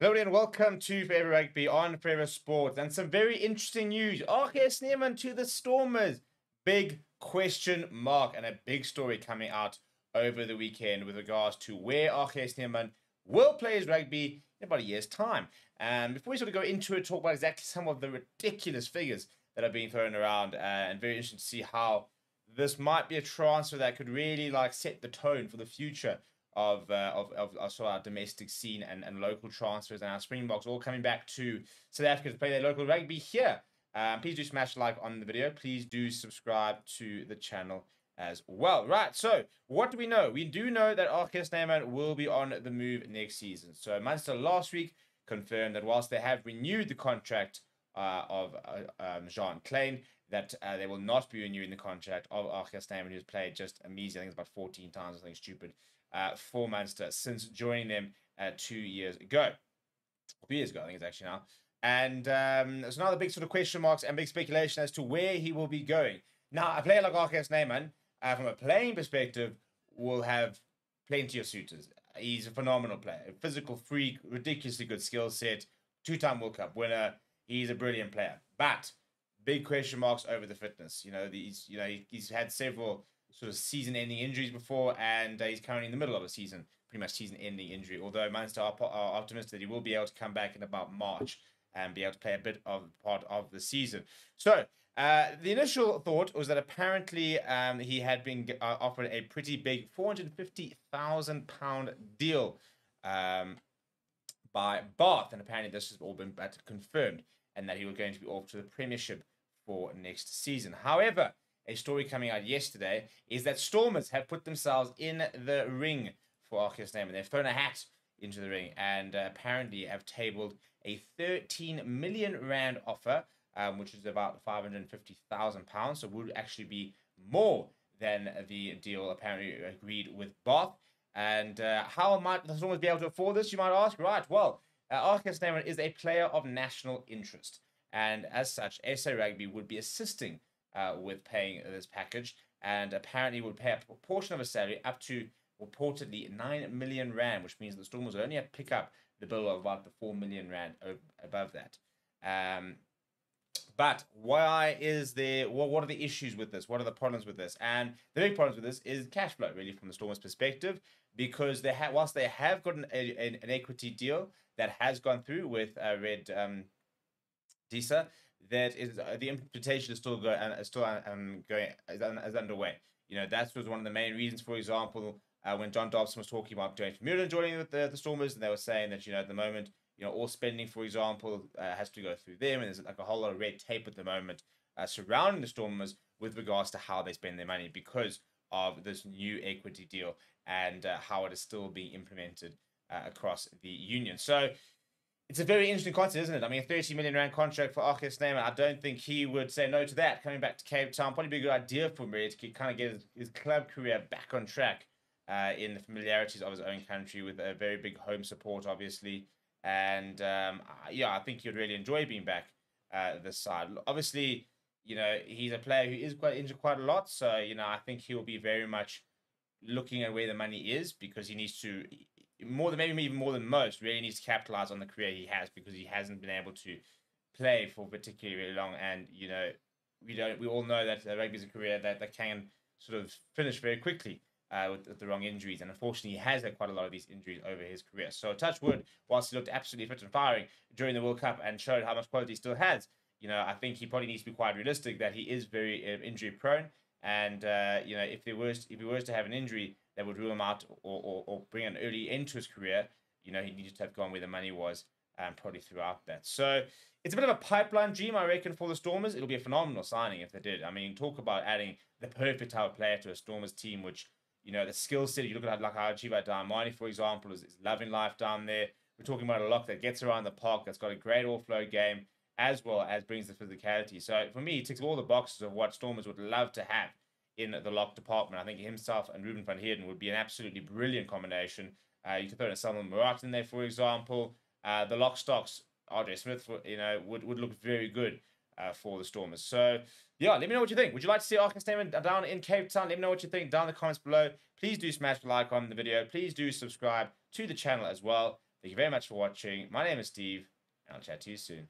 Hello and welcome to Forever Rugby on Forever Sports, and some very interesting news. SNyman to the Stormers. Big question mark and a big story coming out over the weekend with regards to where SNyman will play his rugby in about a year's time. And before we sort of go into it, talk about exactly some of the ridiculous figures that are being thrown around, and very interesting to see how this might be a transfer that could really set the tone for the future of sort of our domestic scene and local transfers and our Springboks all coming back to South Africa to play their local rugby here. Please do smash like on the video. Please do subscribe to the channel as well. Right, so what do we know? We do know that SNyman will be on the move next season. So Munster last week confirmed that whilst they have renewed the contract of Jean Klein, that they will not be renewing the contract of SNyman, who's played just a measly, I think it's about 14 times, something stupid, for Munster since joining them 2 years ago. 3 years ago, I think it's actually now. And there's another big sort of question marks and big speculation as to where he will be going. Now, a player like SNyman, from a playing perspective, will have plenty of suitors. He's a phenomenal player, a physical freak, ridiculously good skill set, 2-time World Cup winner. He's a brilliant player, but big question marks over the fitness. He's had several sort of season-ending injuries before, and he's currently in the middle of a pretty much season-ending injury. Although Munster are optimistic that he will be able to come back in about March and be able to play a bit of part of the season. So the initial thought was that apparently he had been offered a pretty big £450,000 deal by Bath, and apparently this has all been confirmed, and that he was going to be off to the Premiership for next season. However, a story coming out yesterday is that Stormers have put themselves in the ring for SNyman. They've thrown a hat into the ring and apparently have tabled a 13 million rand offer, which is about £550,000. So would actually be more than the deal apparently agreed with Bath. And how might the Stormers be able to afford this, you might ask? Right, well, SNyman is a player of national interest, and as such, SA Rugby would be assisting with paying this package, and apparently would pay a portion of a salary up to reportedly 9 million rand, which means the Stormers would only have to pick up the bill of about the 4 million rand above that. But why is there? What are the issues with this? What are the problems with this? And the big problems with this is cash flow, really, from the Stormers' perspective, because whilst they have got an equity deal that has gone through with Red DISA, that is the implementation is still going is underway. That was one of the main reasons, for example, when John Dobson was talking about Dwayne Vermeulen joining with the Stormers, and they were saying that at the moment, all spending, for example, has to go through them, and there's like a whole lot of red tape at the moment surrounding the Stormers with regards to how they spend their money because of this new equity deal and how it is still being implemented across the union. So it's a very interesting concept, isn't it? I mean, a 30 million rand contract for SNyman, I don't think he would say no to that. Coming back to Cape Town, probably be a good idea for him, really, to kind of get his club career back on track in the familiarities of his own country with a very big home support, obviously. And I think he'd really enjoy being back this side. Obviously, he's a player who is quite injured quite a lot. So, I think he'll be very much looking at where the money is, because he needs to, maybe even more than most, really needs to capitalize on the career he has, because he hasn't been able to play for particularly long. And, we all know that rugby is a career that can sort of finish very quickly. With the wrong injuries, and unfortunately he has had quite a lot of these injuries over his career. So touch wood, whilst he looked absolutely fit and firing during the World Cup and showed how much quality he still has, I think he probably needs to be quite realistic that he is very injury prone, and if he was to have an injury that would rule him out or bring an early end to his career, he needed to have gone where the money was, probably throughout that. So it's a bit of a pipeline dream, I reckon, for the Stormers. It'll be a phenomenal signing if they did. I mean, talk about adding the perfect type of player to a Stormers team, which the skill set, you look at like how Chiba Diamani, for example, is loving life down there. We're talking about a lock that gets around the park, that's got a great offload game, as well as brings the physicality. So for me, he ticks all the boxes of what Stormers would love to have in the lock department. I think himself and Ruben van Heerden would be an absolutely brilliant combination. You could throw in Salman Murat in there, for example. The lock stocks, RJ Smith, would look very good for the Stormers. So yeah, let me know what you think. Would you like to see SNyman down in Cape Town? Let me know what you think down in the comments below. Please do smash the like on the video. Please do subscribe to the channel as well. Thank you very much for watching. My name is Steve, and I'll chat to you soon.